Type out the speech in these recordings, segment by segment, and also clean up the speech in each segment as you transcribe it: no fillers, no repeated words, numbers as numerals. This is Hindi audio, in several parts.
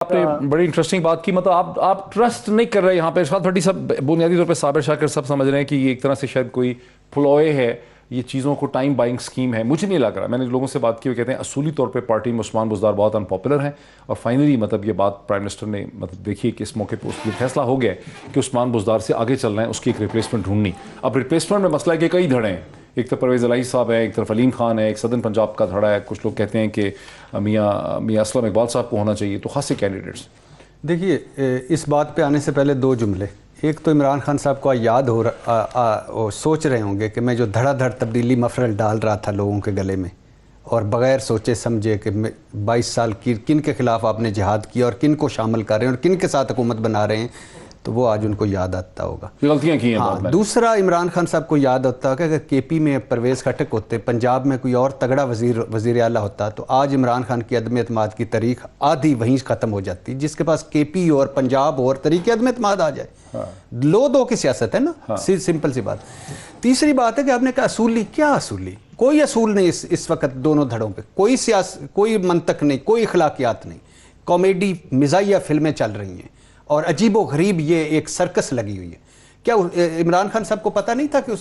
आपने बड़ी इंटरेस्टिंग बात की। मतलब आप ट्रस्ट नहीं कर रहे यहाँ पे। इरशाद भट्टी सब बुनियादी तौर पे साबिर शाकिर सब समझ रहे हैं कि ये एक तरह से शायद कोई प्लॉय है, ये चीज़ों को टाइम बाइंग स्कीम है। मुझे नहीं लग रहा। मैंने लोगों से बात की, वो कहते हैं असूली तौर पे पार्टी में उस्मान बुज़दार बहुत अनपॉपुलर हैं और फाइनली मतलब ये बात प्राइम मिनिस्टर ने मतलब देखिए कि इस मौके पर उसकी फैसला हो गया है कि उस्मान बुज़दार से आगे चलना है, उसकी एक रिप्लेसमेंट ढूंढनी। अब रिप्लेसमेंट में मसला है कि कई धड़े हैं। एक तो परवेज़ इलाही साहब है, एक तरफ अलीम खान है, एक सदन पंजाब का धड़ा है। कुछ लोग कहते हैं कि मियाँ असलम इकबाल साहब को होना चाहिए। तो खासे कैंडिडेट्स। देखिए, इस बात पे आने से पहले दो जुमले। एक तो इमरान खान साहब को याद हो सोच रहे होंगे कि मैं जो धड़ाधड़ तब्दीली मफरल डाल रहा था लोगों के गले में और बग़ैर सोचे समझे कि 22 साल की किन के ख़िलाफ़ आपने जिहाद किया और किन को शामिल कर रहे हैं और किन के साथ हुकूमत बना रहे हैं, तो वो आज उनको याद आता होगा। गलतियाँ की हैं। हाँ, दूसरा इमरान खान साहब को याद होता है कि अगर केपी में परवेज़ खटक होते, पंजाब में कोई और तगड़ा वज़ीर आला होता, तो आज इमरान खान की अदम एतमाद की तारीख आधी वहीं ख़त्म हो जाती। जिसके पास केपी और पंजाब और तरीके अदम एतमाद आ जाए। हाँ। लो दो की सियासत है ना। हाँ। सिंपल सी बात। तीसरी बात है कि आपने कहा असूली, क्या असूली? कोई असूल नहीं इस वक्त दोनों धड़ों पर। कोई सियासत, कोई मंतक नहीं, कोई अखलाकियात नहीं। कॉमेडी मिजाइया फिल्में चल रही हैं और अजीबो गरीब ये एक सर्कस लगी हुई है। क्या इमरान खान साहब को पता नहीं था कि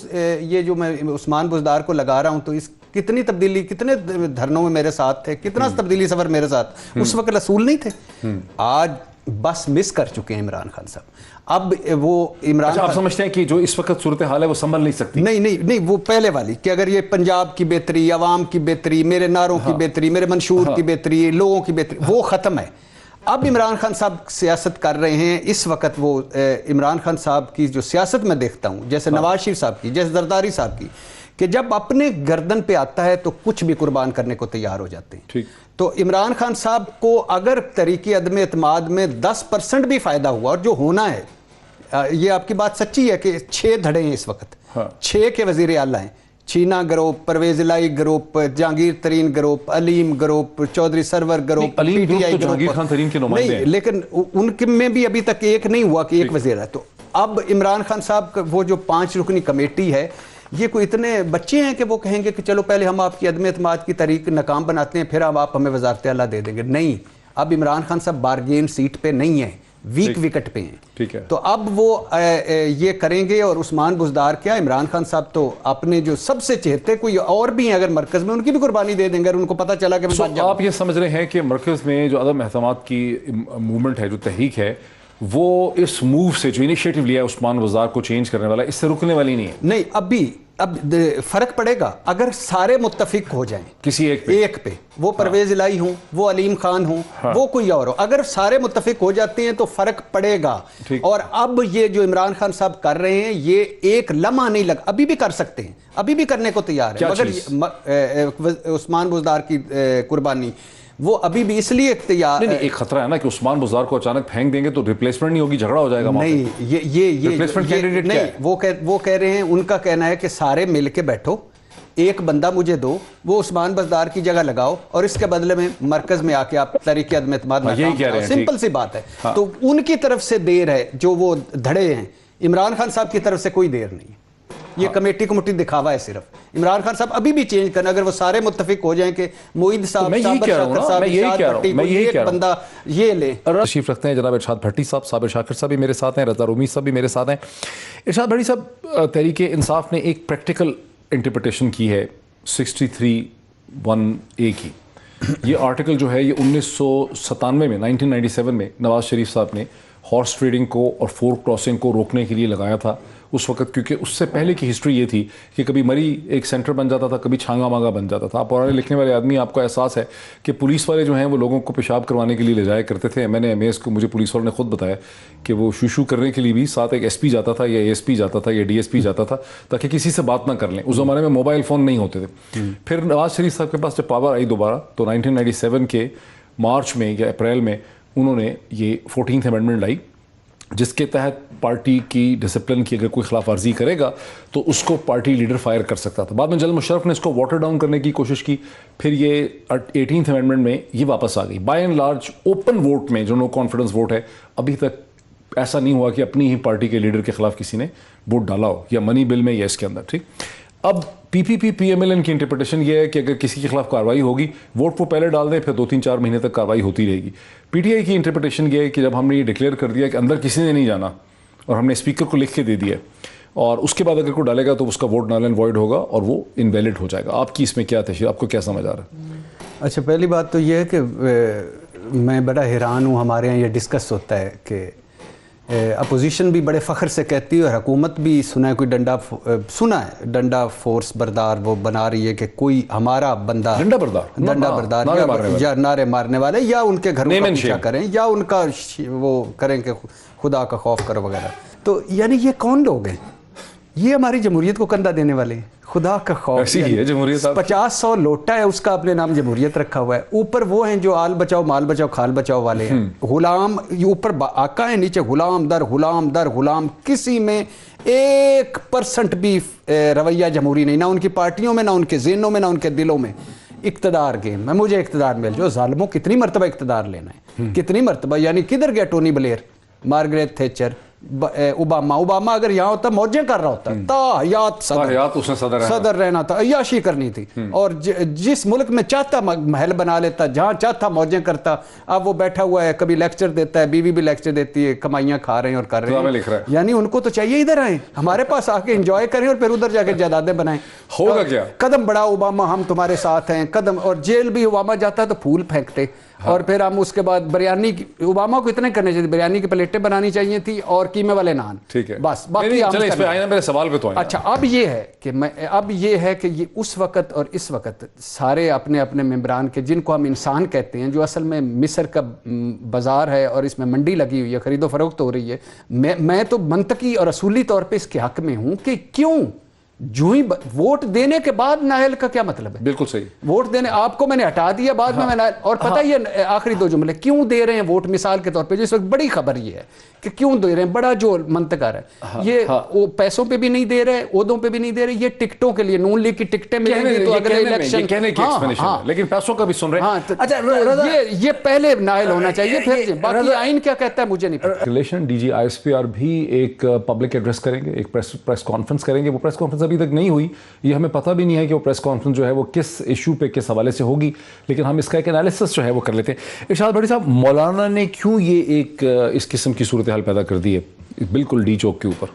ये जो मैं उस्मान बुज़दार को लगा रहा हूं तो इस कितनी तब्दीली, कितने धरनों में मेरे साथ थे, कितना तब्दीली सफर मेरे साथ, उस वक्त रसूल नहीं थे। आज बस मिस कर चुके हैं इमरान खान साहब। अब वो इमरान आप समझते हैं कि जो इस वक्त सूरत हाल है वो संभल नहीं सकती? नहीं, वो पहले वाली कि अगर ये पंजाब की बेहतरी, अवाम की बेहतरी, मेरे नारों की बेहतरी, मेरे मंशूर की बेहतरी, लोगों की बेहतरी, वो खत्म है। अब इमरान खान साहब सियासत कर रहे हैं इस वक्त। वो इमरान खान साहब की जो सियासत मैं देखता हूं, जैसे नवाज शरीफ साहब की, जैसे जरदारी साहब की, कि जब अपने गर्दन पे आता है तो कुछ भी कुर्बान करने को तैयार हो जाते हैं। ठीक। तो इमरान खान साहब को अगर तरीके अदम एतमाद में 10% भी फायदा हुआ, और जो होना है, ये आपकी बात सच्ची है कि 6 धड़े हैं इस वक्त। हाँ। 6 के वजीर आला हैं। Cheena group, Pervaiz Elahi group, Jahangir Tareen group, Aleem group, Chaudhry Sarwar group, PTI group, Jahangir Khan Tareen के नुमाइंदे हैं। लेकिन उनके में भी अभी तक एक नहीं हुआ कि एक वजीर है। तो अब इमरान खान साहब का वो जो 5 रुकनी कमेटी है, ये कोई इतने बच्चे हैं कि वो कहेंगे कि चलो पहले हम आपकी अदम एतमाद की तारीख नाकाम बनाते हैं, फिर अब आप हमें वज़ारत आला दे देंगे। नहीं, अब इमरान खान साहब बारगेन सीट पे नहीं है, वीक विकेट पे हैं। ठीक है। तो अब वो ये करेंगे। और उस्मान बुज़दार क्या, इमरान खान साहब तो अपने जो सबसे चहेते कोई और भी हैं अगर मरकज में, उनकी भी कुर्बानी दे देंगे। उनको पता चला कि आप ये समझ रहे हैं कि मरकज में जो अदम एतमाद की मूवमेंट है, जो तहरीक है, वो इस मूव से जो इनिशिएटिव लिया है उस्मान बुज़दार को चेंज करने वाला, इससे रुकने वाली नहीं है? नहीं, अब फर्क पड़ेगा अगर सारे मुत्तफिक हो जाएं किसी एक पे। वो परवेज़ इलाही हूं, वो अलीम खान हूं, वो कोई और हो, अगर सारे मुत्तफिक हो जाते हैं तो फर्क पड़ेगा। और अब ये जो इमरान खान साहब कर रहे हैं, ये एक लम्हा नहीं लगा। अभी भी कर सकते हैं, अभी भी करने को तैयार है, मगर उस्मान बुज़दार की कुर्बानी वो अभी भी इसलिए तैयार नहीं, एक खतरा है ना कि उस्मान बुज़दार को अचानक फेंक देंगे तो रिप्लेसमेंट नहीं होगी, झगड़ा हो जाएगा। नहीं, ये रिप्लेसमेंट कैंडिडेट नहीं, वो कह रहे हैं, उनका कहना है कि सारे मिल के बैठो, एक बंदा मुझे दो, वो उस्मान बुज़दार की जगह लगाओ और इसके बदले में मरकज में आके आप तरीके अदम एतमाद। सिंपल सी बात है। तो उनकी तरफ से देर है, जो वो धड़े हैं। इमरान खान साहब की तरफ से कोई देर नहीं है। ये कमेटी को मुट्ठी दिखावा है सिर्फ। इमरान खान साहब अभी भी चेंज करना, अगर वो सारे मुत्तफिक हो जाएं कि मोईद साहब, मैं यही कह रहा हूं, बंदा ये ले। तशरीफ रखते हैं जनाब इरशाद भट्टी साहब, साबिर शाकिर साहब भी मेरे साथ हैं, रज़ा रूमी साहब भी मेरे साथ हैं। इरशाद भट्टी साहब, तहरीक इंसाफ ने एक प्रैक्टिकल इंटरप्रिटेशन की है 63(1)A की। ये आर्टिकल जो है, ये 1997 में, 1997 में नवाज शरीफ साहब ने हॉर्स ट्रेडिंग को और फोर्क क्रॉसिंग को रोकने के लिए लगाया था उस वक्त, क्योंकि उससे पहले की हिस्ट्री ये थी कि कभी मरी एक सेंटर बन जाता था, कभी छांगा मांगा बन जाता था। आप पुराने लिखने वाले आदमी, आपको एहसास है कि पुलिस वाले जो हैं वो लोगों को पेशाब करवाने के लिए ले जाया करते थे। मैंने एमएस को, मुझे पुलिस वालों ने खुद बताया कि वो शूशू करने के लिए भी साथ एक एसपी जाता था या एएसपी जाता था या डीएसपी जाता था, ताकि किसी से बात ना कर लें। उस ज़माने में मोबाइल फ़ोन नहीं होते थे। फिर नवाज शरीफ साहब के पास जब पावर आई दोबारा, तो 1997 के मार्च में या अप्रैल में उन्होंने ये 14th अमेंडमेंट लाई, जिसके तहत पार्टी की डिसिप्लिन की अगर कोई खिलाफ वर्जी करेगा तो उसको पार्टी लीडर फायर कर सकता था। बाद में जनरल मुशर्रफ ने इसको वाटर डाउन करने की कोशिश की, फिर ये 18th अमेंडमेंट में ये वापस आ गई। By and large open vote में, जो नो कॉन्फिडेंस वोट है, अभी तक ऐसा नहीं हुआ कि अपनी ही पार्टी के लीडर के खिलाफ किसी ने वोट डाला हो, या मनी बिल में या इसके अंदर। ठीक, अब पीपीपी पीएमएलएन की इंटरप्रिटेशन ये है कि अगर किसी के खिलाफ कार्रवाई होगी, वोट वो पहले डाल दें, फिर 2-3-4 महीने तक कार्रवाई होती रहेगी। पीटीआई की इंटरप्रिटेशन ये है कि जब हमने ये डिक्लेयर कर दिया कि अंदर किसी ने नहीं जाना और हमने स्पीकर को लिख के दे दिया, और उसके बाद अगर कोई डालेगा तो उसका वोट नल एंड वॉइड होगा और वो इनवैलिड हो जाएगा। आपकी इसमें क्या तशरीह, आपको क्या समझ आ रहा है? अच्छा, पहली बात तो ये है कि मैं बड़ा हैरान हूँ, हमारे यहाँ ये डिस्कस होता है कि अपोजिशन भी बड़े फ़ख्र से कहती है और हुकूमत भी सुना है कोई डंडा फोर्स बरदार वो बना रही है कि कोई हमारा बंदा डंडा बरदार या नारे मारने वाले या उनके घरों का पीछा करें या उनका वो करें कि खुदा का खौफ करो वगैरह। तो यानी ये कौन लोग हैं? ये हमारी जमहूरियत को कंधा देने वाले हैं। खुदा का खौफ, ऐसी ही है जमहूरियत। 50-100 लोटा है उसका अपने नाम जमहूरियत रखा हुआ है। ऊपर वो हैं जो आल बचाओ माल बचाओ खाल बचाओ वाले हैं। गुलाम ऊपर आका है, नीचे गुलाम दर गुलाम। किसी में 1% भी रवैया जमहूरी नहीं, ना उनकी पार्टियों में, ना उनके ज़हनों में, ना उनके दिलों में। इक्तदार गेम में मुझे इक्तदार मिल जो ज़ालिमों कितनी मरतबा इक्तदार लेना है, कितनी मरतबा। यानी किधर गया Tony Blair, Margaret Thatcher, Obama अगर यहाँ होता मौजें कर रहा होता, ताहयात सदर रहना था, अय्याशी करनी थी और जिस मुल्क में चाहता महल बना लेता, जहाँ चाहता मौजें करता। अब वो बैठा हुआ है, कभी लेक्चर देता है, बीवी भी लेक्चर देती है, कमाइयाँ खा रहे हैं और कर रहे हैं। यानी उनको तो चाहिए इधर आए, हमारे पास आके एंजॉय करें और फिर उधर जाके जायदादें बनाएं। होगा क्या? कदम बढ़ा ओबामा, हम तुम्हारे साथ हैं, कदम। और जेल भी ओबामा जाता है तो फूल फेंकते। हाँ। और फिर हम उसके बाद बिरयानी, ओबामा को इतने करने चाहिए, बिरयानी की प्लेटें बनानी चाहिए थी और कीमे वाले नान। ठीक है, बस बाकी इस पे आए ना, मेरे सवाल पे तो आए। अच्छा, अब ये है कि ये उस वक्त और इस वक्त सारे अपने अपने मेंबरान के, जिनको हम इंसान कहते हैं, जो असल में मिस्र का बाजार है और इसमें मंडी लगी हुई है, खरीदो फरोख्त हो रही है। मैं तो मंतकी और असूली तौर पर इसके हक में हूँ कि क्यों जो ही वोट देने के बाद नाहल का क्या मतलब है? बिल्कुल सही। वोट देने आपको मैंने हटा दिया, बाद में मैं और पता ही है आखिरी 2 जुमले क्यों दे रहे हैं वोट। मिसाल के तौर पे जिस वक्त बड़ी खबर ये है कि क्यों दे रहे हैं, बड़ा जो मंतका है ये वो पैसों पे भी नहीं दे रहे, ओहदों पे भी नहीं दे रहे, ये टिकटों के लिए, नून लीग की टिकटें मिलेंगी तो अगले इलेक्शन कहने की एक्सप्लेनेशन है, लेकिन पैसों का भी सुन रहे हैं। अच्छा, ये पहले नाहल होना चाहिए, फिर बाकी आइन क्या कहता है मुझे नहीं पता। रिलेशन डीजी आईएसपीआर भी एक पब्लिक एड्रेस करेंगे, एक प्रेस कॉन्फ्रेंस करेंगे। वो प्रेस कॉन्फ्रेंस अभी तक नहीं हुई, ये हमें पता भी नहीं है कि वो प्रेस कॉन्फ्रेंस जो है वो किस इशू पे किस हवाले से होगी, लेकिन हम इसका एक एनालिसिस जो है वो कर लेते हैं। इरशाद भट्टी साहब, मौलाना ने क्यों ये एक इस किस्म की सूरत हाल पैदा कर दी है बिल्कुल डी चौक के ऊपर?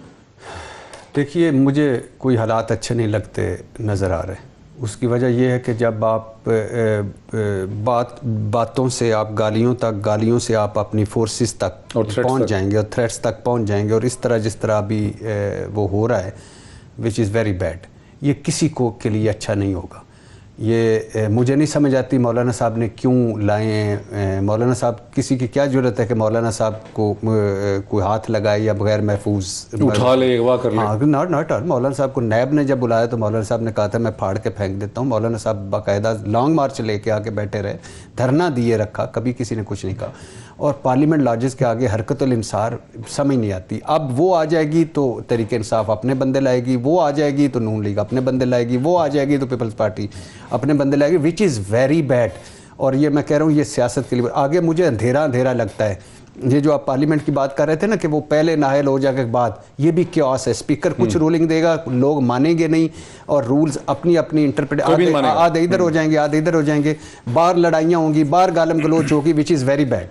देखिए, मुझे कोई हालात अच्छे नहीं लगते नज़र आ रहे। उसकी वजह यह है कि जब आप बातों से आप गालियों से आप अपनी फोर्सेस तक पहुंच जाएंगे और थ्रेट्स तक पहुंच जाएंगे, और इस तरह जिस तरह अभी वो हो रहा है, विच इज़ वेरी बैड, ये किसी को के लिए अच्छा नहीं होगा। ये मुझे नहीं समझ आती मौलाना साहब ने क्यों लाए हैं। मौलाना साहब, किसी की क्या ज़रूरत है कि मौलाना साहब को कोई हाथ लगाए या बगैर महफूज उठा ले, अगवा कर ले? हाँ, नॉट मौलाना साहब को नैब ने जब बुलाया तो मौलाना साहब ने कहा था मैं फाड़ के फेंक देता हूँ। मौलाना साहब बाकायदा लॉन्ग मार्च लेके आके बैठे रहे, धरना दिए रखा, कभी किसी ने कुछ नहीं कहा। और पार्लियामेंट लॉजेस के आगे हरकतुल इंसार समझ नहीं आती। अब वो आ जाएगी तो तहरीक इंसाफ अपने बंदे लाएगी, वो आ जाएगी तो नून लीग अपने बंदे लाएगी, वो आ जाएगी तो पीपल्स पार्टी अपने बंदे लाएगी, विच इज़ वेरी बैड। और ये मैं कह रहा हूँ, ये सियासत के लिए आगे मुझे अंधेरा लगता है। ये जो आप पार्लियामेंट की बात कर रहे थे ना कि वो पहले नाहल हो जाने के बाद, ये भी क्योस है। स्पीकर कुछ रूलिंग देगा, लोग मानेंगे नहीं, और रूल्स अपनी इंटरप्रेट, आधे इधर हो जाएंगे, आधे इधर हो जाएंगे, बाहर लड़ाइयाँ होंगी, बाहर गालम गलोच होगी, विच इज़ वेरी बैड।